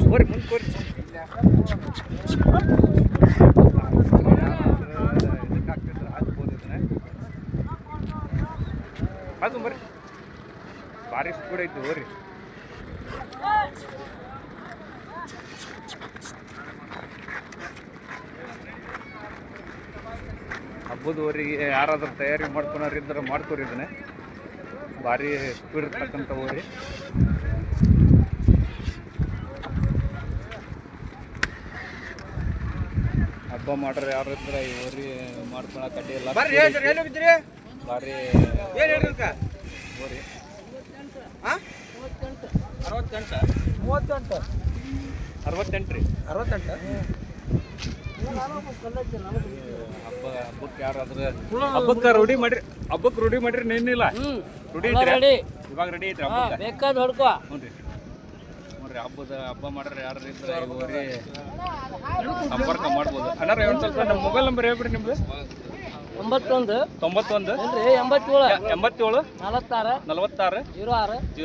ಕೋರಿ ಮುಂದೆ ಕೋರಿ ಅದು ಬರ್ರಿ ಭಾರಿ ಸ್ಪೀಡ್ ಐತಿ ಹೋರಿ ಹಬ್ಬದ ಹೋರಿಗೆ ಯಾರಾದ್ರೂ ತಯಾರಿ ಮಾಡ್ಕೊಳೋರಿದ್ರೆ ಮಾಡ್ಕೊರಿ ಇದನ್ನೇ ಭಾರಿ ಸ್ಪೀಡ್ ಇರ್ತಕ್ಕಂಥ ಹೋರಿ ಹಬ್ಬ ಮಾಡ್ರೆ ಯಾರು ಇದ್ರೆ ಈ ಹೋರಿ ಮಾಡ್ಕೊಳಕ್ ಅಡ್ಡಿ ಇಲ್ಲ ಭಾರಿ ಹೋರಿ 68 ರೀ 68 ಹಬ್ಬಕ್ಕೆ ಯಾರಾದ್ರೆ ಹಬ್ಬಕ್ಕೆ ರೂಢಿ ಮಾಡ್ರಿ ನೆನ್ನಿಲ್ಲ ರೂಢಿ ಐತ್ರಿ ಇವಾಗ ರೆಡಿ ಐತ್ರಿ ಹಬ್ಬಕ್ಕೆ ಹೊಡ್ಕೋ ನೋಡ್ರಿ ಹಬ್ಬ ಮಾಡ್ರಿ ಯಾರು ಇದ್ರೆ ಹೋರಿ ಸಂಪರ್ಕ ಮಾಡ್ಬೋದು ಅಣ್ಣಾರ ಒಂದು ಸ್ವಲ್ಪ ನಮ್ಮ ಮೊಬೈಲ್ ನಂಬರ್ ಹೇಳ್ಬಿಡಿ ನಿಮ್ದು 91 87 46 06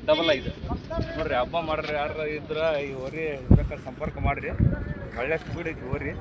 53 ನೋಡ್ರಿ ಹಬ್ಬ ಮಾಡ್ರಿ ಯಾರು ಇದ್ರ ಈ ಹೋರಿ ಬೇಕಾದ್ರೆ ಸಂಪರ್ಕ ಮಾಡ್ರಿ ಒಳ್ಳೆ ಸ್ಪೀಡ್ ಐತಿ ಹೋರಿ